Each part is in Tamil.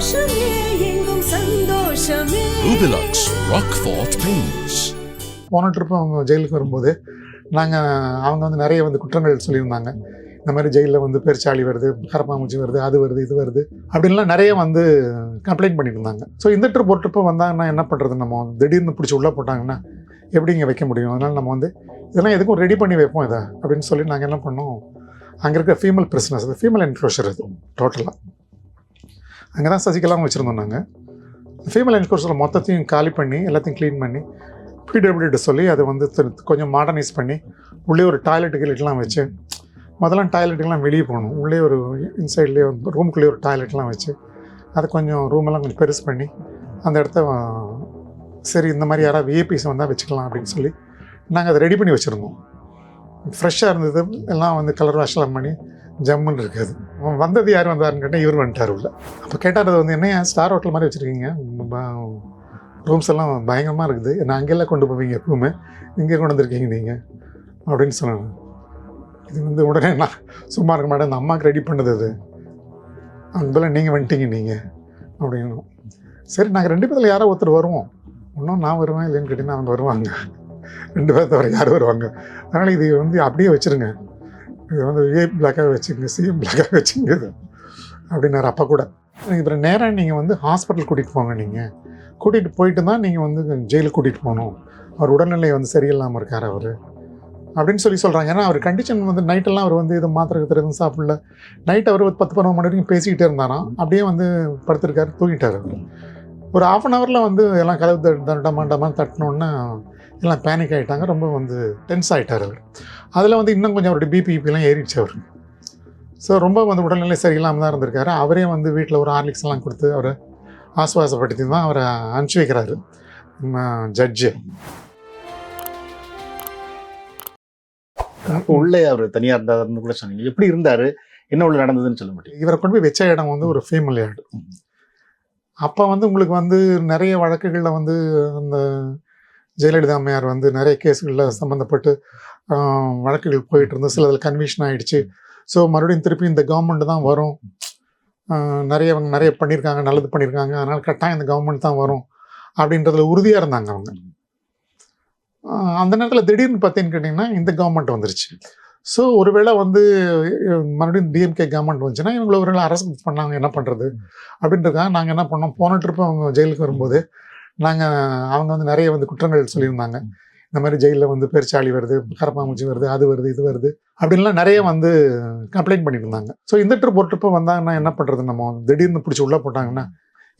சந்தோஷமே எங்கும் சந்தோஷமே. Rubilux Rockfort Paints. போன ட்ரிப்பு அவங்க ஜெயிலுக்கு வரும்போது அவங்க வந்து நிறைய வந்து குற்றங்கள் சொல்லியிருந்தாங்க. இந்த மாதிரி ஜெயிலில் வந்து பெருச்சாளி வருது, கரப்பாம்பூச்சி வருது, அது வருது, இது வருது அப்படின்லாம் நிறைய வந்து கம்ப்ளைண்ட் பண்ணிட்டு இருந்தாங்க. ஸோ இந்த ட்ரிப் ஒரு ட்ரிப்பு வந்தாங்கன்னா என்ன பண்ணுறது, நம்ம திடீர்னு பிடிச்சி உள்ளே போட்டாங்கன்னா எப்படி இங்கே வைக்க முடியும்? அதனால் நம்ம வந்து இதெல்லாம் எதுக்கும் ரெடி பண்ணி வைப்போம் இதை அப்படின்னு சொல்லி நாங்கள் என்ன பண்ணோம், அங்கே இருக்கிற ஃபீமேல் பிரிசனர்ஸ், அது ஃபீமேல் என்க்ளோஷர் இது டோட்டலாக அங்கே தான் சசிகலாவும் வச்சுருந்தோம். நாங்கள் ஃபீமேல் என்க்ளோஷரில் மொத்தத்தையும் காலி பண்ணி எல்லாத்தையும் க்ளீன் பண்ணி பிடபிள்யூடி சொல்லி அதை வந்து கொஞ்சம் மாடர்னைஸ் பண்ணி உள்ளே ஒரு டாய்லெட்டுக்கெல்லாம் வச்சு, முதல்ல டாய்லெட்டுக்கெல்லாம் வெளியே போகணும், உள்ளே ஒரு இன்சைட்லேயே ரூம்குள்ளேயே ஒரு டாய்லெட்லாம் வச்சு அதை கொஞ்சம் ரூமெல்லாம் கொஞ்சம் பெருசு பண்ணி அந்த இடத்த சரி இந்த மாதிரி யாராவது விஐபிஸ் வந்தால் வச்சுக்கலாம் அப்படின்னு சொல்லி நாங்கள் அதை ரெடி பண்ணி வச்சுருந்தோம். ஃப்ரெஷ்ஷாக இருந்தது, எல்லாம் வந்து கலர் வாஷ்லாம் பண்ணி ஜம்முன்னு இருக்காது. வந்தது யார் வந்தாருன்னு கேட்டால் இவர் வந்துட்டார் உள்ள. அப்போ கேட்டார், அது வந்து என்ன ஸ்டார் ஹோட்டல் மாதிரி வச்சுருக்கீங்க, ரூம்ஸ் எல்லாம் பயங்கரமாக இருக்குது, நான் அங்கெல்லாம் கொண்டு போவீங்க எப்பவுமே, இங்கே கொண்டு வந்திருக்கீங்க நீங்கள் அப்படின்னு சொன்னாங்க. இது வந்து உடனே நான் சும்மா இருக்க மாட்டேன், அந்த அம்மாவுக்கு ரெடி பண்ணது அது, அங்கே நீங்கள் வந்துட்டீங்க நீங்கள் அப்படின்னு. சரி நாங்கள் 2 பேரில் யாரோ ஒருத்தர் வருவோம், இன்னும் நான் வருவேன் இல்லைன்னு கேட்டிங்கன்னா அவங்க வருவாங்க, 2 பேர் தவிர யார் வருவாங்க, அதனால் இது வந்து அப்படியே வச்சுருங்க, இது வந்து ஏ பிளாக்காக வச்சுங்க, சிஎம் பிளாக்காக வச்சுங்க அப்படின்னாரு அப்பா கூட. அப்புறம் நேராக நீங்கள் வந்து ஹாஸ்பிட்டல் கூட்டிகிட்டு போங்க, நீங்கள் கூட்டிகிட்டு போயிட்டு தான் நீங்கள் வந்து ஜெயிலுக்கு கூட்டிகிட்டு போகணும், அவர் உடல்நிலை வந்து சரியில்லாமல் இருக்கார் அவர் அப்படின்னு சொல்கிறாங்க. ஏன்னா அவர் கண்டிஷன் வந்து நைட்டெல்லாம் அவர் வந்து இது மாத்திரை எதுவும் சாப்பிடல, நைட் அவர் 10-12 மணி வரைக்கும் பேசிக்கிட்டே இருந்தாராம், அப்படியே வந்து படுத்திருக்காரு, தூங்கிட்டார். ஒரு 1/2 ஹவரில் வந்து எல்லாம் கதவு தண்டமாக தட்டினோன்னா எல்லாம் பேனிக் ஆகிட்டாங்க, ரொம்ப வந்து டென்ஸ் ஆகிட்டார் அவர். அதில் வந்து இன்னும் கொஞ்சம் அவருடைய பிபிலாம் ஏறிடுச்சு அவர். ஸோ ரொம்ப வந்து உடல்நிலை சரியில்லாமல் தான் இருந்திருக்காரு. அவரே வந்து வீட்டில் ஒரு ஹார்லிக்ஸ் எல்லாம் கொடுத்து அவரை ஆசுவாசப்படுத்தி தான் அவரை அனுப்பிச்சி வைக்கிறாரு ஜட்ஜு. அப்போ உள்ளே அவர் தனியாக இருந்தாருன்னு கூட சொன்னீங்க, எப்படி இருந்தார், என்ன உள்ள நடந்ததுன்னு சொல்ல முடியும்? இவரை கொண்டு போய் வச்ச இடம் வந்து ஒரு ஃபீமேல் யார்டு. அப்போ வந்து உங்களுக்கு வந்து நிறைய வழக்குகளில் வந்து அந்த ஜெயலலிதா அம்மையார் வந்து நிறைய கேஸுகளில் சம்மந்தப்பட்டு வழக்குகள் போயிட்டு இருந்து சில இதில் கன்விஷன் ஆகிடுச்சு. ஸோ மறுபடியும் திருப்பி இந்த கவர்மெண்ட் தான் வரும், நிறைய பண்ணியிருக்காங்க, நல்லது பண்ணியிருக்காங்க, அதனால் கட்டாயம் இந்த கவர்மெண்ட் தான் வரும் அப்படின்றதுல உறுதியாக இருந்தாங்க அவங்க. அந்த நேரத்தில் திடீர்னு பார்த்தீங்கன்னு கேட்டிங்கன்னா இந்த கவர்மெண்ட் வந்துருச்சு. ஸோ ஒருவேளை வந்து மறுபடியும் டிஎம்கே கவர்மெண்ட் வந்துச்சுன்னா இவங்களை ஒருவேளை அரசு பண்ணாங்க, என்ன பண்ணுறது அப்படின்றதுக்காக நாங்கள் என்ன பண்ணோம், போன ட்ரிப்பு அவங்க ஜெயிலுக்கு வரும்போது அவங்க வந்து நிறைய வந்து குற்றங்கள் சொல்லியிருந்தாங்க. இந்த மாதிரி ஜெயிலில் வந்து பெருச்சாளி வருது, கரப்பாம்பூச்சி வருது, அது வருது, இது வருது அப்படின்லாம் நிறைய வந்து கம்ப்ளைண்ட் பண்ணிட்டு இருந்தாங்க. ஸோ இந்த ட்ரிப் ஒரு ட்ரிப்பு வந்தாங்கன்னா என்ன பண்ணுறது, நம்ம திடீர்னு பிடிச்சி உள்ளே போட்டாங்கன்னா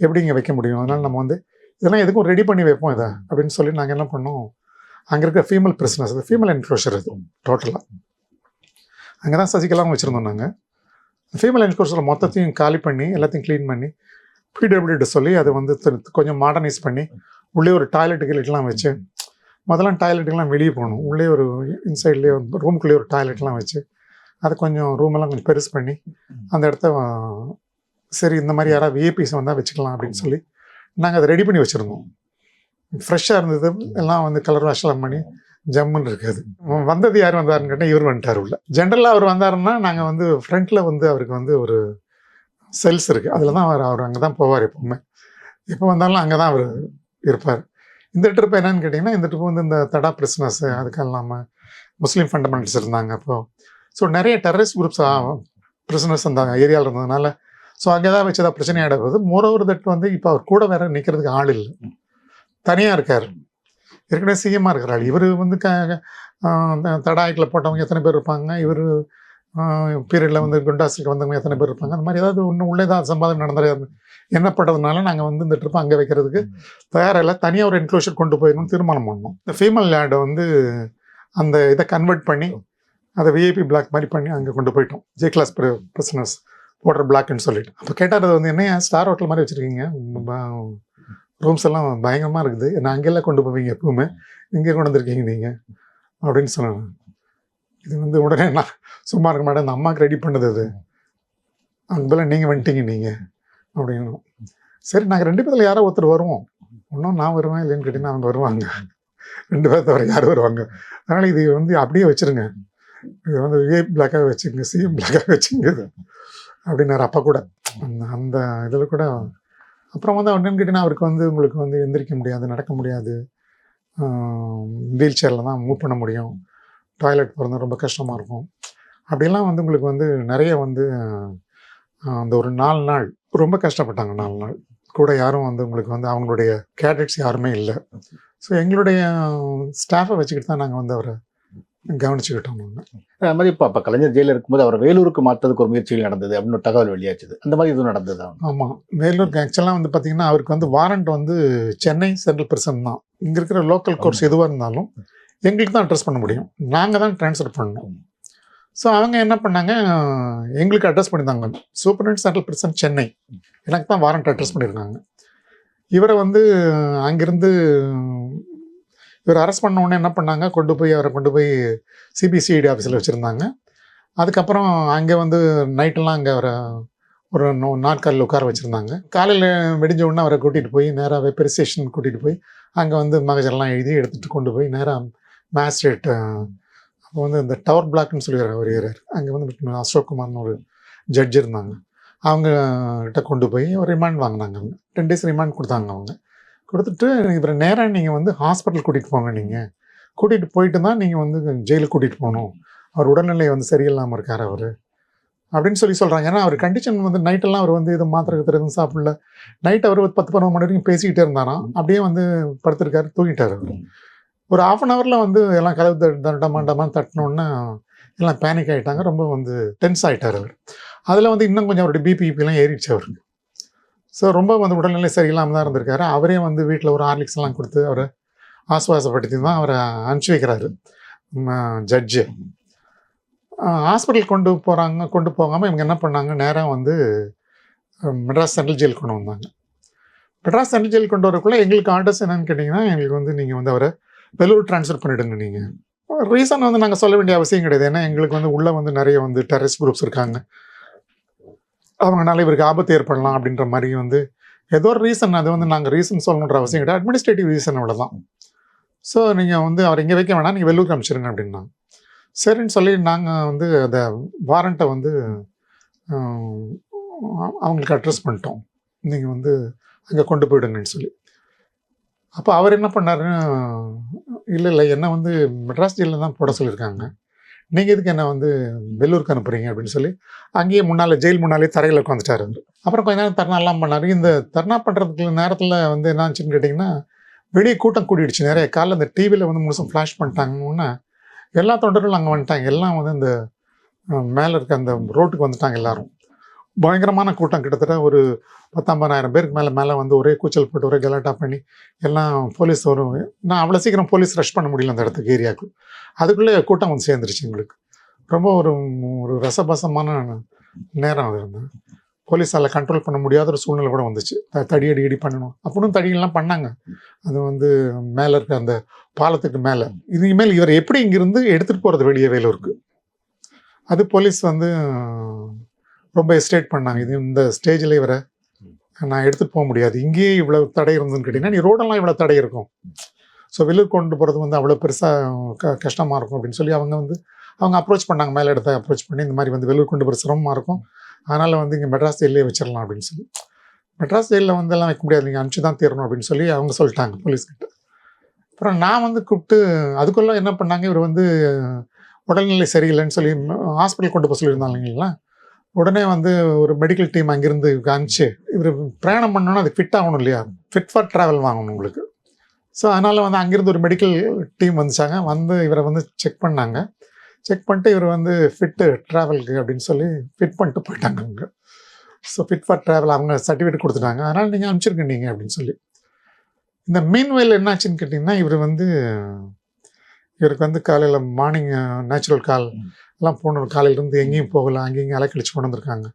எப்படி இங்கே வைக்க முடியும்? அதனால் நம்ம வந்து இதெல்லாம் எதுக்கும் ரெடி பண்ணி வைப்போம் இதை அப்படின்னு சொல்லி நாங்கள் என்ன பண்ணோம், அங்கே இருக்கிற ஃபீமேல் பிரிசனர்ஸ், அது ஃபீமேல் என்க்ளோஷர் இது டோட்டலாக அங்கே தான் சசிகலாவும் வச்சுருந்தோம். நாங்கள் ஃபீமேல் என்க்ளோஷரில் மொத்தத்தையும் காலி பண்ணி எல்லாத்தையும் க்ளீன் பண்ணி பிடபிள்யூடி சொல்லி அதை வந்து கொஞ்சம் மாடர்னைஸ் பண்ணி உள்ளே ஒரு டாய்லெட்டுக்கெல்லாம் வச்சு, முதல்ல டாய்லெட்டுக்கெல்லாம் வெளியே போகணும், உள்ளே ஒரு இன்சைட்லேயே ரூம்குள்ளேயே ஒரு டாய்லெட்லாம் வச்சு அதை கொஞ்சம் ரூமெல்லாம் கொஞ்சம் பெருசு பண்ணி அந்த இடத்த சரி இந்த மாதிரி யாராவது விஐபிஸ் வந்தால் வச்சுக்கலாம் அப்படின்னு சொல்லி நாங்கள் அதை ரெடி பண்ணி வச்சுருந்தோம். ஃப்ரெஷ்ஷாக இருந்தது, எல்லாம் வந்து கலர் வாஷ்லாம் பண்ணி ஜம்முன்னு இருக்காது. வந்தது யார் வந்தாருன்னு கேட்டால் இவர் வந்துட்டார் உள்ள. ஜென்ரலாக அவர் வந்தாருன்னா நாங்கள் வந்து ஃப்ரண்ட்டில் வந்து அவருக்கு வந்து ஒரு செல்ஸ் இருக்குது, அதில் தான் அவர் அங்கே தான் போவார் எப்போவுமே, எப்போ வந்தாலும் அங்கே தான் அவர் இருப்பார். இந்த ட்ரிப் என்னன்னு கேட்டிங்கன்னா இந்த ட்ரிப் வந்து இந்த தடா பிரிசனர்ஸு, அதுக்கு இல்லாமல் முஸ்லீம் ஃபண்டமெண்டல்ஸ் இருந்தாங்க அப்போது. ஸோ நிறைய டெரரிஸ்ட் குரூப்ஸ் பிரிசனர்ஸ் அந்த ஏரியாவில் இருந்ததுனால ஸோ அங்கே தான் வச்சு தான் பிரச்சனை ஆகிடுறது. மோரோவர் தட் வந்து இப்போ அவர் கூட வேற நிற்கிறதுக்கு ஆள் இல்லை, தனியாக இருக்கார், ஏற்கனவே சிஎம்மாக இருக்கிறாள். இவர் வந்து தடாய்க்கில் போட்டவங்க எத்தனை பேர் இருப்பாங்க, இவர் பீரியடில் வந்து குண்டாஸுக்கு வந்தவங்க எத்தனை பேர் இருப்பாங்க, அந்த மாதிரி ஏதாவது ஒன்று உள்ளே தான் சம்பாதம் நடந்துறது என்னப்பட்டதுனால நாங்கள் வந்து இந்த ட்ரிப்பை அங்கே வைக்கிறதுக்கு தயாரில்லை, தனியாக ஒரு என்க்ளோஷர் கொண்டு போயிடணும்னு தீர்மானம் பண்ணோம். இந்த ஃபீமேல் யார்டை வந்து அந்த இதை கன்வெர்ட் பண்ணி அதை விஐபி பிளாக் மாதிரி பண்ணி அங்கே கொண்டு போயிட்டோம், ஜே கிளாஸ் பிரிசனர்ஸ் போடுற பிளாக்னு சொல்லிட்டு. அப்போ கேட்டார், அது வந்து என்ன ஸ்டார் ஹோட்டல் மாதிரி வச்சுருக்கீங்க, ரூம்ஸ் எல்லாம் பயங்கரமாக இருக்குது, நான் அங்கெல்லாம் கொண்டு போவீங்க எப்பவுமே, இங்கே கொண்டு வந்திருக்கீங்க நீங்கள் அப்படின்னு சொன்னாங்க. இது வந்து உடனே நான் சும்மா இருக்க மாட்டேன், அந்த அம்மாவுக்கு ரெடி பண்ணது அது, அங்கே நீங்கள் வந்துட்டீங்க நீங்கள் அப்படின்னு. சரி நாங்கள் 2 பேரில் யாரோ ஒருத்தர் வருவோம், இன்னும் நான் வருவேன் இல்லைன்னு கேட்டிங்கன்னா அவங்க வருவாங்க, 2 பேர் தவிர யார் வருவாங்க, அதனால் இது வந்து அப்படியே வச்சுருங்க, இது வந்து ஏ பிளாக்காக வச்சுங்க, சிஎம் பிளாக்காக வச்சுங்க அப்படின்னாரு அப்பா கூட. அந்த இதில் கூட அப்புறம் வந்து என்னன்னு கேட்டிங்கன்னா அவருக்கு வந்து உங்களுக்கு வந்து எந்திரிக்க முடியாது, நடக்க முடியாது, வீல் சேரில் தான் மூவ் பண்ண முடியும், டாய்லெட் போகிறது ரொம்ப கஷ்டமாக இருக்கும். அப்படிலாம் வந்து உங்களுக்கு வந்து நிறைய வந்து அந்த ஒரு 4 நாள் ரொம்ப கஷ்டப்பட்டாங்க. 4 நாள் கூட யாரும் வந்து உங்களுக்கு வந்து அவங்களுடைய கேடட்ஸ் யாருமே இல்லை. ஸோ எங்களுடைய ஸ்டாஃபை வச்சுக்கிட்டு தான் நாங்கள் வந்து அவரை கவனிச்சுக்கிட்டோம். நாங்கள் அது மாதிரி இப்போ கலைஞர் ஜெயிலில் இருக்கும்போது அவர் வேலூருக்கு மாற்றதுக்கு ஒரு முயற்சிகள் நடந்தது அப்படின்னு ஒரு தகவல் வெளியாச்சுது. அந்த மாதிரி எதுவும் நடந்தது? ஆமாம், வேலூருக்கு ஆக்சுவலாக வந்து பார்த்திங்கன்னா அவருக்கு வந்து வாரண்ட் வந்து சென்னை சென்ட்ரல் பிரிசன் தான். இங்கே இருக்கிற லோக்கல் கோர்ட்ஸ் எதுவாக இருந்தாலும் எங்களுக்கு தான் அட்ரஸ் பண்ண முடியும், நாங்கள் தான் ட்ரான்ஸ்ஃபர் பண்ணணும். ஸோ அவங்க என்ன பண்ணாங்க, எங்களுக்கு அட்ரஸ் பண்ணியிருந்தாங்க சூப்பரண்ட் சென்ட்ரல் பிரிசன் சென்னை, எனக்கு தான் வாரண்ட் அட்ரஸ் பண்ணியிருக்காங்க. இவரை வந்து அங்கேருந்து இவர் அரெஸ்ட் பண்ண உடனே என்ன பண்ணாங்க, அவரை கொண்டு போய் சிபிசிஐடி ஆஃபீஸில் வச்சுருந்தாங்க. அதுக்கப்புறம் அங்கே வந்து நைட்டெல்லாம் அங்கே அவரை ஒரு நாட்காலில் உட்கார வச்சுருந்தாங்க. காலையில் வெடிஞ்ச உடனே அவரை கூட்டிகிட்டு போய் நேராக வெப்பர் ஸ்டேஷன் கூட்டிகிட்டு போய் அங்கே வந்து மகஜரெல்லாம் எழுதி எடுத்துகிட்டு கொண்டு போய் நேராக மேஜிஸ்ட்ரேட், அப்போ வந்து இந்த டவர் பிளாக்னு சொல்லி வருகிறார், அங்கே வந்து அசோக் குமார்னு ஒரு ஜட்ஜ் இருந்தாங்க, அவங்க கிட்ட கொண்டு போய் ஒரு ரிமாண்ட் வாங்கினாங்க. அவங்க 10 days ரிமாண்ட் கொடுத்தாங்க. அவங்க கொடுத்துட்டு இவரை நேராக நீங்கள் வந்து ஹாஸ்பிட்டல் கூட்டிகிட்டு போங்க, நீங்கள் கூட்டிகிட்டு போயிட்டு தான் நீங்கள் வந்து ஜெயிலுக்கு கூட்டிகிட்டு போகணும், அவர் உடல்நிலை வந்து சரியில்லாமல் இருக்கார் அவர் அப்படின்னு சொல்கிறாங்க. ஏன்னா அவர் கண்டிஷன் வந்து நைட்டெல்லாம் அவர் வந்து இது மாத்திரை எதுவும் சாப்பிடல, நைட் அவர் 10-12 மணி வரைக்கும் பேசிக்கிட்டே இருந்தாராம், அப்படியே வந்து படுத்திருக்காரு, தூங்கிட்டார் அவர். ஒரு 1/2 hour வந்து எல்லாம் கதவு தண்டமாண்டமாக தட்டினோன்னா எல்லாம் பேனிக் ஆகிட்டாங்க, ரொம்ப வந்து டென்ஸ் ஆகிட்டார் அவர். அதில் வந்து இன்னும் கொஞ்சம் அவருடைய பிபிலாம் ஏறிடுச்சு அவருக்கு. ஸோ ரொம்ப வந்து உடல்நிலை சரியில்லாமல் தான் இருந்திருக்காரு. அவரே வந்து வீட்டில் ஒரு ஹார்லிக்ஸ் எல்லாம் கொடுத்து அவரை ஆசுவாசப்படுத்தி தான் அவரை அனுப்பிச்சி வைக்கிறாரு ஜட்ஜு. ஹாஸ்பிட்டல் கொண்டு போகாமல் இவங்க என்ன பண்ணாங்க, நேராக வந்து மெட்ராஸ் சென்ட்ரல் ஜெயில் கொண்டு வந்தாங்க. மெட்ராஸ் சென்ட்ரல் ஜெயில் கொண்டு வரக்குள்ளே எங்களுக்கு ஆர்டர்ஸ் என்னன்னு கேட்டிங்கன்னா, எங்களுக்கு வந்து நீங்கள் வந்து அவரை வெள்ளூர் ட்ரான்ஸ்ஃபர் பண்ணிவிடுங்க. நீங்கள் ரீசன் வந்து நாங்கள் சொல்ல வேண்டிய அவசியம் கிடையாது, ஏன்னா எங்களுக்கு வந்து உள்ளே வந்து நிறைய வந்து டெரரிஸ்ட் குரூப்ஸ் இருக்காங்க, அவங்களால இவருக்கு ஆபத்து ஏற்படலாம் அப்படின்ற மாதிரி வந்து ஏதோ ஒரு ரீசன், அது வந்து நாங்கள் ரீசன் சொல்லணுன்ற அவசியம் கிடையாது, அட்மினிஸ்ட்ரேட்டிவ் ரீசன் அவ்வளோதான். ஸோ நீங்கள் வந்து அவர் இங்கே வைக்க வேணாம், நீங்கள் வெள்ளூருக்கு அனுப்பிச்சிருங்க அப்படின்னாங்க. சரின்னு சொல்லி நாங்கள் வந்து அந்த வாரண்ட்டை வந்து அவங்களுக்கு அட்ரஸ் பண்ணிட்டோம், நீங்கள் வந்து அங்கே கொண்டு போயிடுங்கன்னு சொல்லி. அப்போ அவர் என்ன பண்ணாருன்னு, இல்லை என்ன வந்து மெட்ராஸ் ஜெயிலில் தான் போட சொல்லியிருக்காங்க, நீங்கள் எதுக்கு என்ன வந்து வெள்ளூருக்கு அனுப்புறீங்க அப்படின்னு சொல்லி அங்கேயே ஜெயில் முன்னாலே தரையில் உட்காந்துட்டார் அவர். அப்புறம் கொஞ்ச நேரம் தர்ணாலாம் பண்ணார். இந்த தர்ணா பண்ணுறதுக்கு நேரத்தில் வந்து என்னாச்சுன்னு கேட்டிங்கன்னா, வெளியே கூட்டம் கூடிடுச்சு நிறைய. காலைல இந்த டிவியில் வந்து முழுசும் ஃப்ளாஷ் பண்ணிட்டாங்கன்னா எல்லா தொண்டர்களும் அங்கே வந்துட்டாங்க, எல்லாம் வந்து இந்த மேலே இருக்க அந்த ரோட்டுக்கு வந்துட்டாங்க எல்லாரும். பயங்கரமான கூட்டம், கிட்டத்தட்ட ஒரு 10,000-50,000 பேருக்கு மேலே வந்து ஒரே கூச்சல் போட்டு ஒரே கலாட்டா பண்ணி எல்லாம் போலீஸ் வரும். நான் அவ்வளோ சீக்கிரம் போலீஸ் ரஷ் பண்ண முடியல அந்த இடத்துக்கு, ஏரியாவுக்கு. அதுக்குள்ளே கூட்டம் வந்து சேர்ந்துருச்சு எங்களுக்கு. ரொம்ப ஒரு ரசபசமான நேரம் அது இருந்தது. போலீஸால் கண்ட்ரோல் பண்ண முடியாத ஒரு சூழ்நிலை கூட வந்துச்சு. தடி பண்ணணும் அப்படின்னு தடியெல்லாம் பண்ணாங்க. அது வந்து மேலே இருக்க அந்த பாலத்துக்கு மேலே. இனிமேல் இவர் எப்படி இங்கிருந்து எடுத்துகிட்டு போகிறது வெளியே வேலூருக்கு, அது போலீஸ் வந்து ரொம்ப எஸ்டேட் பண்ணாங்க. இது இந்த ஸ்டேஜில் இவரை நான் எடுத்துகிட்டு போக முடியாது, இங்கேயே இவ்வளோ தடை இருந்ததுன்னு கேட்டிங்கன்னா, நீ ரோடெல்லாம் இவ்வளோ தடை இருக்கும், ஸோ வெளியூர் கொண்டு போகிறது வந்து அவ்வளோ பெருசாக கஷ்டமாக இருக்கும் அப்படின்னு சொல்லி அவங்க அப்ரோச் பண்ணாங்க. மேலே இடத்த அப்ரோச் பண்ணி இந்த மாதிரி வந்து வெளியூர் கொண்டு போகிற சிரமமாக இருக்கும், அதனால் வந்து இங்கே மெட்ராஸ் ஜெயிலே வச்சிடலாம் அப்படின்னு சொல்லி. மெட்ராஸ் ஜெயிலில் வந்து எல்லாம் வைக்க முடியாது, நீங்கள் அனுப்பிச்சு தான் தீரணும் அப்படின்னு சொல்லி அவங்க சொல்லிட்டாங்க போலீஸ்கிட்ட. அப்புறம் நான் வந்து கூப்பிட்டு அதுக்குள்ளே என்ன பண்ணாங்க, இவர் வந்து உடல்நிலை சரியில்லைன்னு சொல்லி ஹாஸ்பிட்டல் கொண்டு போக சொல்லியிருந்தாங்க இல்லைங்களா. உடனே வந்து ஒரு மெடிக்கல் டீம் அங்கேருந்து அனுப்பிச்சு இவர் பிரயாணம் பண்ணோன்னா அது ஃபிட் ஆகணும் இல்லையா, ஃபிட் ஃபார் ட்ராவல் வாங்கணும் உங்களுக்கு. ஸோ அதனால் வந்து அங்கேருந்து ஒரு மெடிக்கல் டீம் வந்துச்சாங்க, வந்து இவரை வந்து செக் பண்ணாங்க. செக் பண்ணிட்டு இவர் வந்து ஃபிட்டு ட்ராவலுக்கு அப்படின்னு சொல்லி ஃபிட் பண்ணிட்டு போயிட்டாங்க அவங்க. ஸோ ஃபிட் ஃபார் ட்ராவல் அவங்க சர்டிஃபிகேட் கொடுத்துட்டாங்க, அதனால் நீங்கள் அனுப்பிச்சிருக்க நீங்கள் அப்படின்னு சொல்லி. இந்த மீன்வேல் என்னாச்சுன்னு கேட்டிங்கன்னா, இவருக்கு வந்து காலையில் மார்னிங் நேச்சுரல் கால் எல்லாம் போன காலையிலேருந்து எங்கேயும் போகலாம், அங்கேயும் அலைக்கழிச்சு கொண்டு வந்திருக்காங்க.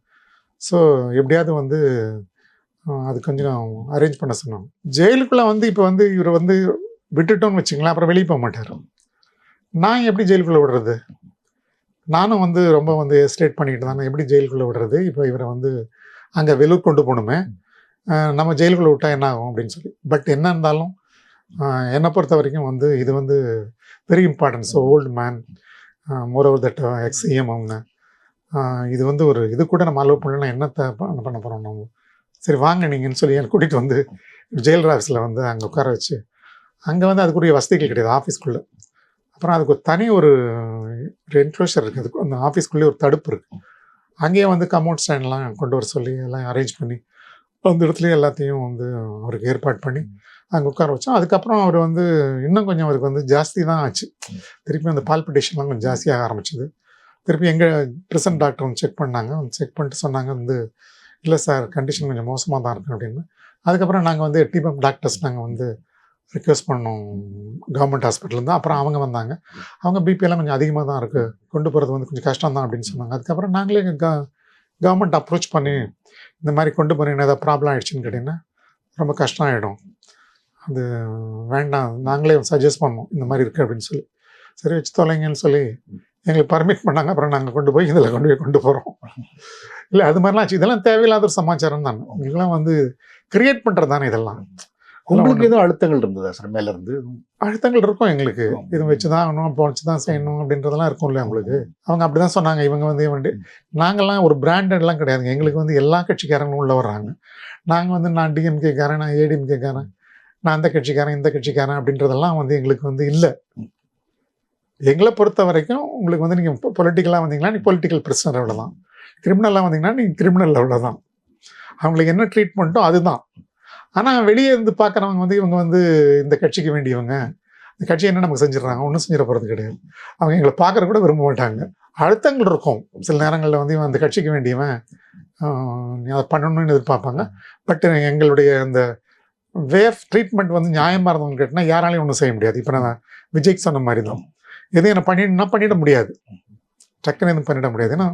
ஸோ எப்படியாவது வந்து அது கொஞ்சம் அரேஞ்ச் பண்ண சொன்னாங்க. ஜெயிலுக்குள்ளே வந்து இப்போ வந்து இவர் வந்து விட்டுட்டோன்னு வச்சுங்களேன், அப்புறம் வெளியே போக மாட்டார். நான் எப்படி ஜெயிலுக்குள்ளே விடுறது, நானும் வந்து ரொம்ப வந்து எஸ்டேட் பண்ணிக்கிட்டு தானே, எப்படி ஜெயிலுக்குள்ளே விடுறது, இப்போ இவரை வந்து அங்கே வெள்ளூர் கொண்டு போகணுமே, நம்ம ஜெயிலுக்குள்ளே விட்டால் என்ன ஆகும் அப்படின்னு சொல்லி. பட் என்ன இருந்தாலும் என்னை பொறுத்த வரைக்கும் வந்து இது வந்து very importance. Old man, moreover that எக்ஸ்இஎம் அவங்க, இது வந்து ஒரு இது கூட நம்ம அலோவ் பண்ணலாம், என்னத்தை பண்ண போகிறோம் நம்ம. சரி வாங்க நீங்கன்னு சொல்லி என்னை கூட்டிகிட்டு வந்து ஜெயிலர் ஆஃபீஸில் வந்து அங்கே உட்கார வச்சு, அங்கே வந்து அதுக்குரிய வசதிகள் கிடையாது ஆஃபீஸ்க்குள்ளே. அப்புறம் அதுக்கு ஒரு தனி ஒரு என்க்ளோஷர் இருக்குது, அதுக்கு அந்த ஆஃபீஸ்க்குள்ளேயே ஒரு தடுப்பு இருக்குது. அங்கேயே வந்து கமௌண்ட் ஸ்டாண்ட்லாம் கொண்டு வர சொல்லி எல்லாம் அரேஞ்ச் பண்ணி அந்த இடத்துலையே எல்லாத்தையும் வந்து அவருக்கு ஏற்பாடு பண்ணி அங்கே உட்கார வச்சோம். அதுக்கப்புறம் அவர் வந்து இன்னும் கொஞ்சம் அவருக்கு வந்து ஜாஸ்தி தான் ஆச்சு. திருப்பி அந்த பால்பிட்டேஷன்லாம் கொஞ்சம் ஜாஸ்தியாக ஆரம்பிச்சிது. திருப்பி எங்கள் ப்ரெசன்ட் டாக்டர் வந்து செக் பண்ணாங்க. செக் பண்ணிட்டு சொன்னாங்க வந்து இல்லை சார் கண்டிஷன் கொஞ்சம் மோசமாக தான் இருக்குது அப்படின்னு. அதுக்கப்புறம் நாங்கள் வந்து டிபம் டாக்டர்ஸ் நாங்கள் வந்து ரிக்வெஸ்ட் பண்ணோம் கவர்மெண்ட் ஹாஸ்பிட்டல்லேருந்து. அப்புறம் அவங்க வந்தாங்க. அவங்க பிபிஎல்லாம் கொஞ்சம் அதிகமாக தான் இருக்குது, கொண்டு போகிறது வந்து கொஞ்சம் கஷ்டம் தான் அப்படின்னு சொன்னாங்க. அதுக்கப்புறம் நாங்களே கவர்மெண்ட் அப்ரோச் பண்ணி இந்த மாதிரி கொண்டு போனீங்கன்னா ஏதாவது ப்ராப்ளம் ஆகிடுச்சின்னு கேட்டிங்கன்னா ரொம்ப கஷ்டம் ஆகிடும், அது வேண்டாம், நாங்களே சஜஸ்ட் பண்ணோம் இந்த மாதிரி இருக்குது அப்படின்னு சொல்லி. சரி வச்சு தொலைங்கன்னு சொல்லி எங்களுக்கு பர்மிட் பண்ணாங்க. அப்புறம் நாங்கள் கொண்டு போய் இதில் கொண்டு போகிறோம். இல்லை அது மாதிரிலாம் ஆச்சு. இதெல்லாம் தேவையில்லாத ஒரு சமாச்சாரம் தானே, உங்களுக்குலாம் வந்து கிரியேட் பண்ணுறது தானே இதெல்லாம். உங்களுக்கு எதுவும் அழுத்தங்கள் இருந்ததா சார் மேலேருந்து? அழுத்தங்கள் இருக்கும் எங்களுக்கு, இது வச்சு தான் ஆகணும், அப்போ வச்சு தான் செய்யணும் அப்படின்றதெல்லாம் இருக்கும் இல்லையா உங்களுக்கு. அவங்க அப்படி தான் சொன்னாங்க. இவங்க வந்து நாங்கள்லாம் ஒரு பிராண்டட்லாம் கிடையாதுங்க. எங்களுக்கு வந்து எல்லா கட்சிக்காரங்களும் உள்ள வர்றாங்க. நாங்கள் வந்து நான் டிஎம்கேக்காரன், நான் ஏடிஎம்கேக்காரன், நான் அந்த கட்சிக்காரன் இந்த கட்சிக்காரன் அப்படின்றதெல்லாம் வந்து எங்களுக்கு வந்து இல்லை. எங்களை பொறுத்த வரைக்கும் உங்களுக்கு வந்து நீங்கள் பொலிட்டிக்கலாக வந்தீங்கன்னா நீ பொலிட்டிக்கல் பிரிசனர் அவ்வளோதான், கிரிமினலாக வந்தீங்கன்னா நீங்கள் கிரிமினல் அவ்வளோதான். அவங்களுக்கு என்ன ட்ரீட்மெண்ட்டோ அதுதான். ஆனால் வெளியே இருந்து பார்க்குறவங்க வந்து இவங்க வந்து இந்த கட்சிக்கு வேண்டியவங்க, இந்த கட்சி என்ன நமக்கு செஞ்சிடறாங்க, ஒன்றும் செஞ்சிட போகிறது கிடையாது. அவங்க எங்களை பார்க்குற கூட விரும்ப மாட்டாங்க. அழுத்தங்கள் இருக்கும் சில நேரங்களில் வந்து இவன் அந்த கட்சிக்கு வேண்டியவன், நீ அதை பண்ணணும்னு எதிர்பார்ப்பாங்க. பட் எங்களுடைய அந்த வே ஆஃப் ட்ரீட்மெண்ட் வந்து நியாயமாக இருந்தவங்க கேட்டால் யாராலையும் ஒன்றும் செய்ய முடியாது. இப்போ நான் விஜய்க்கு சொன்ன மாதிரி தான், எதுவும் என்ன பண்ணிட முடியாது, டக்குன்னு எதுவும் பண்ணிட முடியாது. ஏன்னா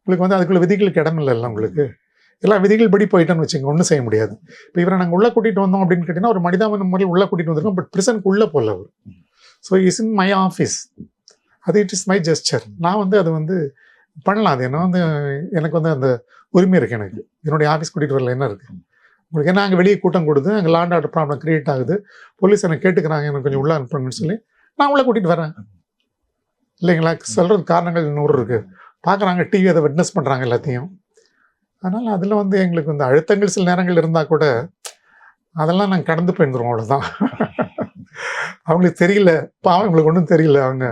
உங்களுக்கு வந்து அதுக்குள்ள விதிகளுக்கு இடம் இல்லைல்ல, உங்களுக்கு எல்லா விதிகள் படி போயிட்டோன்னு வச்சுங்க, ஒன்றும் செய்ய முடியாது. இப்போ இவரை நாங்கள் உள்ளே கூட்டிகிட்டு வந்தோம் அப்படின்னு கேட்டிங்கன்னா ஒரு மனிதாபன முறையில் உள்ளே கூட்டிகிட்டு வந்திருக்கோம். பட் ப்ரிசனுக்கு உள்ளே போகல அவர். So is in my office, அது இட் இஸ் மை ஜெஸ்டர். நான் வந்து அது வந்து பண்ணலாம். அது என்ன வந்து எனக்கு வந்து அந்த உரிமை இருக்குது. எனக்கு என்னுடைய ஆஃபீஸ் கூட்டிகிட்டு வரல என்ன இருக்குது உங்களுக்கு. ஏன்னா அங்கே வெளியே கூட்டம் கொடுத்து அங்கே லாண்ட் ஆர்டர் ப்ராப்ளம் கிரியேட் ஆகுது, போலீஸ் எனக்கு கேட்டுக்கிறாங்க எனக்கு கொஞ்சம் உள்ளே அனுப்பணும்னு சொல்லி நான் உள்ளே கூட்டிகிட்டு வரேன் இல்லைங்களா. சொல்கிறது காரணங்கள் 100 இருக்குது. பார்க்குறாங்க, டிவி அதை விட்னஸ் பண்ணுறாங்க எல்லாத்தையும். அதனால் அதில் வந்து எங்களுக்கு வந்து அழுத்தங்கள் சில நேரங்கள் இருந்தால் கூட அதெல்லாம் நாங்கள் கடந்து போயிருந்துருவோம், அவ்வளோதான். அவங்களுக்கு தெரியல, பாவம் இவங்களுக்கு ஒன்றும் தெரியல, அவங்க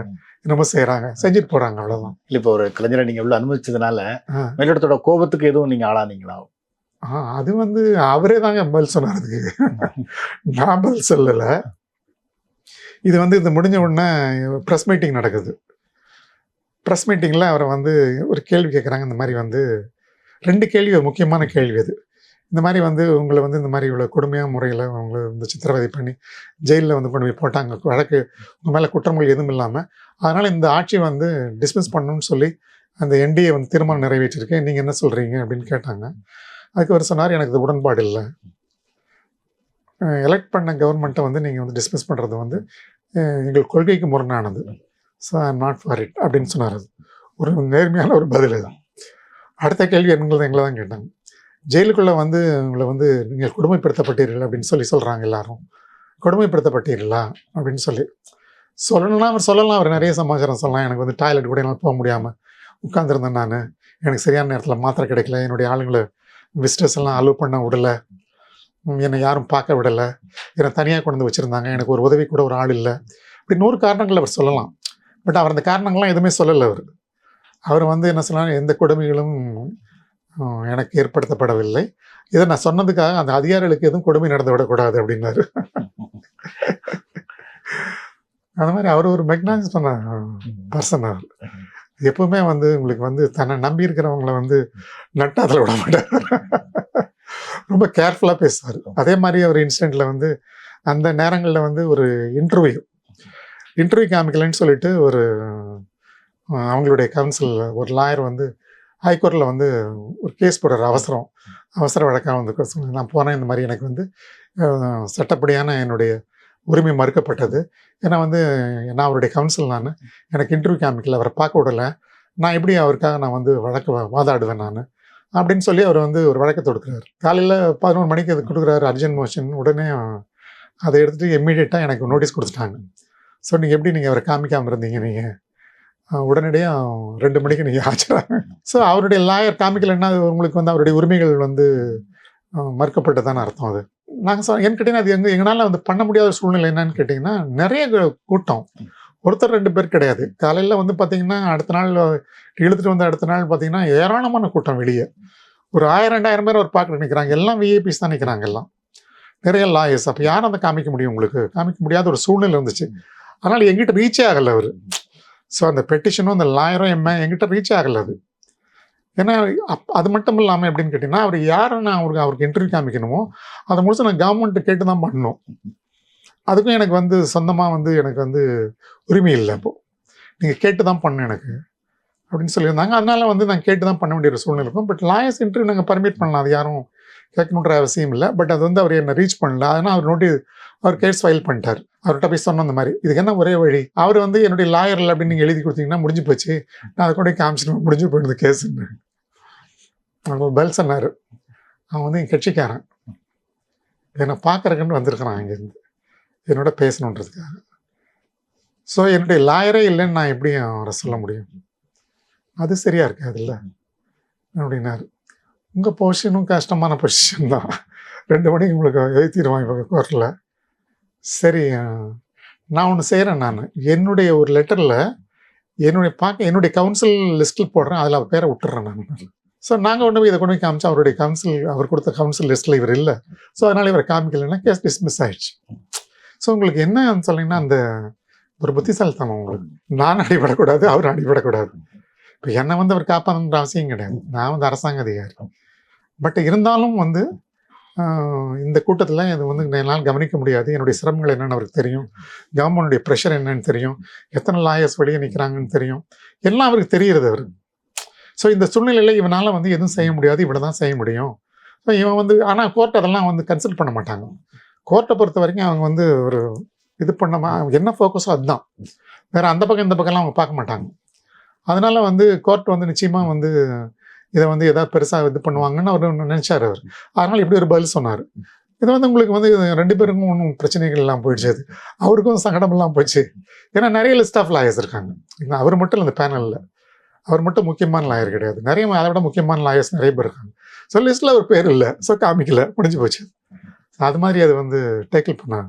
என்னமோ செய்கிறாங்க, செஞ்சுட்டு போகிறாங்க, அவ்வளோதான். இல்லை இப்போ ஒரு கலைஞரை நீங்கள் எவ்வளோ அனுமதிச்சதுனால மேலிடத்தோட கோபத்துக்கு எதுவும் நீங்கள் ஆளானீங்களா? அது வந்து அவரே தாங்க பதில் சொன்னார் அதுக்கு, நான் பதில் சொல்லலை. இது வந்து இது முடிஞ்ச உடனே ப்ரெஸ் மீட்டிங் நடக்குது. ப்ரெஸ் மீட்டிங்கில் அவரை வந்து ஒரு கேள்வி கேட்குறாங்க. இந்த மாதிரி வந்து 2 கேள்வி, ஒரு முக்கியமான கேள்வி அது. இந்த மாதிரி வந்து உங்களை வந்து இந்த மாதிரி இவ்வளோ கொடுமையான முறையில் உங்களை வந்து சித்திரவதை பண்ணி ஜெயிலில் வந்து கொண்டு போய் போட்டாங்க, வழக்கு உங்கள் மேலே குற்றங்கள் எதுவும் இல்லாமல், அதனால் இந்த ஆட்சி வந்து டிஸ்மிஸ் பண்ணணும்னு சொல்லி அந்த என்டிஏ வந்து தீர்மானம் நிறைவேற்றிருக்கேன், நீங்கள் என்ன சொல்கிறீங்க அப்படின்னு கேட்டாங்க. அதுக்கு அவர் சொன்னார், எனக்கு இது உடன்பாடு இல்லை, எலெக்ட் பண்ண கவர்மெண்ட்டை வந்து நீங்கள் வந்து டிஸ்மிஸ் பண்ணுறது வந்து எங்கள் கொள்கைக்கு முரணானது, so I am not for it அப்படின்னு சொன்னார். அது ஒரு நேர்மையான ஒரு பதில். அது அடுத்த கேள்வி என்னங்கிறது எங்களை தான் கேட்டாங்க. ஜெயிலுக்குள்ளே வந்து உங்களை வந்து நீங்கள் கொடுமைப்படுத்தப்பட்டீர்கள் அப்படின்னு சொல்கிறாங்க எல்லாரும், கொடுமைப்படுத்தப்பட்டீர்களா அப்படின்னு சொல்லணும்னா அவர் சொல்லலாம், அவர் நிறைய சமாச்சாரம் சொல்லலாம். எனக்கு வந்து டாய்லெட் கூட என்னால் போக முடியாமல் உட்காந்துருந்தேன், நான் எனக்கு சரியான நேரத்தில் மாத்திரை கிடைக்கல, என்னுடைய ஆளுங்களை விசிட்டர்ஸ் எல்லாம் அலோவ் பண்ண விடலை, என்னை யாரும் பார்க்க விடலை, என்னை தனியாக கொண்டு வந்து வச்சுருந்தாங்க, எனக்கு ஒரு உதவி கூட ஒரு ஆள் இல்லை, இப்படி 100 காரணங்கள் அவர் சொல்லலாம். பட் அவர் அந்த காரணங்கள்லாம் எதுவுமே சொல்லலை. அவர் வந்து என்ன சொன்னாலும் எந்த கொடுமைகளும் எனக்கு ஏற்படுத்தப்படவில்லை, இதை நான் சொன்னதுக்காக அந்த அதிகாரிகளுக்கு எதுவும் கொடுமை நடந்து விடக்கூடாது அப்படின்னாரு. அந்த மாதிரி அவர் ஒரு மெக்னானிஸ் பண்ண பர்சன். அவர் எப்பவுமே வந்து உங்களுக்கு வந்து தன்னை நம்பி இருக்கிறவங்கள வந்து நட்டாத்தில் விட மாட்டார், ரொம்ப கேர்ஃபுல்லாக பேசுவார். அதே மாதிரி அவர் இன்சிடெண்ட்டில் வந்து அந்த நேரங்களில் வந்து ஒரு இன்டர்வியூ காமிக்கலன்னு சொல்லிட்டு ஒரு அவங்களுடைய கவுன்சில் ஒரு லாயர் வந்து ஹைகோர்ட்டில் வந்து ஒரு கேஸ் போடுற அவசர வழக்காக வந்து நான் போனேன், இந்த மாதிரி எனக்கு வந்து சட்டப்படியான என்னுடைய உரிமை மறுக்கப்பட்டது, ஏன்னா வந்து நான் அவருடைய கவுன்சில், எனக்கு இன்டர்வியூ காமிக்கல, அவரை பார்க்க விடலை, நான் எப்படி அவருக்காக நான் வந்து வழக்கு வாதாடுவேன் நான் அப்படின்னு சொல்லி அவர் வந்து ஒரு வழக்கை தொடுக்கிறார். காலையில் 11 மணிக்கு அது கொடுக்குறாரு அர்ஜென்ட் மோஷன். உடனே அதை எடுத்துகிட்டு இம்மீடியட்டாக எனக்கு நோட்டீஸ் கொடுத்துட்டாங்க. ஸோ நீங்கள் எப்படி அவரை காமிக்காமல் இருந்தீங்க, நீங்கள் உடனடியாக 2 மணிக்கு நீங்கள் ஆச்சுறாங்க. ஸோ அவருடைய லாயர் காமிக்கலைன்னா உங்களுக்கு வந்து அவருடைய உரிமைகள் வந்து மறுக்கப்பட்டதான அர்த்தம் அது. நாங்கள் ஏன்னு கேட்டிங்கன்னா அது எங்களால் வந்து பண்ண முடியாத சூழ்நிலை என்னன்னு கேட்டிங்கன்னா நிறைய கூட்டம், ஒருத்தர் 2 பேர் கிடையாது. காலையில் வந்து பார்த்திங்கன்னா அடுத்த நாள் இழுத்துட்டு வந்து அடுத்த நாள் பார்த்திங்கன்னா ஏராளமான கூட்டம் வெளியே. ஒரு 1000-2000 பேர் அவர் பார்க்க நிற்கிறாங்க. எல்லாம் விஐபிஸ் தான் நிற்கிறாங்க, எல்லாம் நிறைய லாயர்ஸ். அப்போ யாரும் அதை காமிக்க முடியும்? உங்களுக்கு காமிக்க முடியாத ஒரு சூழ்நிலை இருந்துச்சு. அதனால் எங்கிட்ட ரீச்சே ஆகலை அவர். ஸோ அந்த பெட்டிஷனும் அந்த லாயரும் எங்கிட்ட ரீச் ஆகலை அது. ஏன்னா அது மட்டும் இல்லாமல் எப்படின்னு கேட்டிங்கன்னா அவர் யாரை நான் அவருக்கு இன்டர்வியூ காமிக்கணுமோ அதை முடிச்சு நான் கவர்மெண்ட்டு கேட்டு தான் பண்ணணும். அதுக்கும் எனக்கு வந்து சொந்தமாக வந்து எனக்கு வந்து உரிமை இல்லை. அப்போது நீங்கள் கேட்டு தான் பண்ணணும் எனக்கு அப்படின்னு சொல்லியிருந்தாங்க. அதனால வந்து நான் கேட்டு தான் பண்ண வேண்டிய ஒரு சூழ்நிலை இருக்கும். பட் லாயர்ஸ் இன்டர்வியூ நாங்கள் பர்மிட் பண்ணலாம், அது யாரும் கேட்கணுன்ற அவசியம் இல்லை. பட் அது வந்து அவர் என்னை ரீச் பண்ணல. அதனால் அவர் கேஸ் ஃபைல் பண்ணிட்டார். அவர்கிட்ட போய் சொன்ன அந்த மாதிரி இதுக்கு என்ன ஒரே வழி, அவர் வந்து என்னுடைய லாயர் இல்லை அப்படின்னு நீங்கள் எழுதி கொடுத்தீங்கன்னா முடிஞ்சு போச்சு, நான் அதை கூட காமிச்சிட்டு முடிஞ்சு போயிடுது கேஸுன்னு அவர் பதில் சொன்னார். அவன் வந்து என் கட்சிக்காரன், என்னை பார்க்குறக்குன்னு வந்திருக்கிறான் அங்கேருந்து என்னோட பேசணுன்றதுக்காக. ஸோ என்னுடைய லாயரே இல்லைன்னு நான் எப்படி அவரை சொல்ல முடியும்? அது சரியாக இருக்காது இல்லை அப்படின்னாரு. உங்கள் பொசிஷனும் கஷ்டமான பொசிஷன் தான், 2 மணிக்கு உங்களுக்கு எழுத்திடுவான் இவங்க கோர்ட்டில். சரி நான் ஒன்று செய்கிறேன், நான் என்னுடைய ஒரு லெட்டரில் என்னுடைய கவுன்சில் லிஸ்ட்டில் போடுறேன், அதில் அவர் பேரை விட்டுறேன் நான். ஸோ நாங்கள் கொண்டு போய் இதை கொண்டு போய் காமிச்சா அவர் கொடுத்த கவுன்சில் லிஸ்ட்டில் இவர் இல்லை. ஸோ அதனால் இவரை காமிக்கலைன்னா கேஸ் டிஸ்மிஸ் ஆகிடுச்சு. ஸோ உங்களுக்கு என்ன சொன்னீங்கன்னா அந்த ஒரு புத்திசாலித்தனம் உங்களுக்கு. நான் அடிபடக்கூடாது, அவர் அடிபடக்கூடாது. இப்போ என்னை வந்து அவர் காப்பாற்றுன்ற அவசியம் கிடையாது, நான் வந்து அரசாங்க அதிகாரி. பட் இருந்தாலும் வந்து இந்த கூட்டத்தில் இது வந்து என்னால் கவனிக்க முடியாது. என்னுடைய சிரமங்கள் என்னென்னு அவருக்கு தெரியும், கவர்மெண்டுடைய ப்ரெஷர் என்னன்னு தெரியும், எத்தனை லாயர்ஸ் வெளியே நிற்கிறாங்கன்னு தெரியும், எல்லாம் அவருக்கு தெரிகிறது அவருக்கு. ஸோ இந்த சூழ்நிலையில் இவனால் வந்து எதுவும் செய்ய முடியாது, இவ்வளோ தான் செய்ய முடியும். ஸோ இவன் வந்து ஆனால் கோர்ட் அதெல்லாம் வந்து கன்சல்ட் பண்ண மாட்டாங்க. கோர்ட்டை பொறுத்த வரைக்கும் அவங்க வந்து ஒரு இது பண்ணமா என்ன ஃபோக்கஸோ அதுதான், வேறு அந்த பக்கம் இந்த பக்கம்லாம் அவங்க பார்க்க மாட்டாங்க. அதனால் வந்து கோர்ட் வந்து நிச்சயமாக வந்து இதை வந்து எதாவது பெருசாக இது பண்ணுவாங்கன்னு அவர் நினச்சார் அவர். அதனால் இப்படி ஒரு பதில் சொன்னார். இது வந்து உங்களுக்கு வந்து 2 பேருக்கும் ஒன்றும் பிரச்சனைகள் எல்லாம் போயிடுச்சு, அது அவருக்கும் சங்கடமெல்லாம் போயிடுச்சு. ஏன்னா நிறைய லிஸ்ட் ஆஃப் லாயர்ஸ் இருக்காங்க, அவர் மட்டும் இல்லை இந்த பேனலில், அவர் மட்டும் முக்கியமான லாயர் கிடையாது, நிறைய அதை விட முக்கியமான லாயர்ஸ் நிறைய பேர் இருக்காங்க. ஸோ லிஸ்ட்டில் ஒரு பேர் இல்லை, ஸோ காமிக்கல, முடிஞ்சு போச்சு. அது மாதிரி அதை வந்து டேக்கிள் பண்ணாங்க.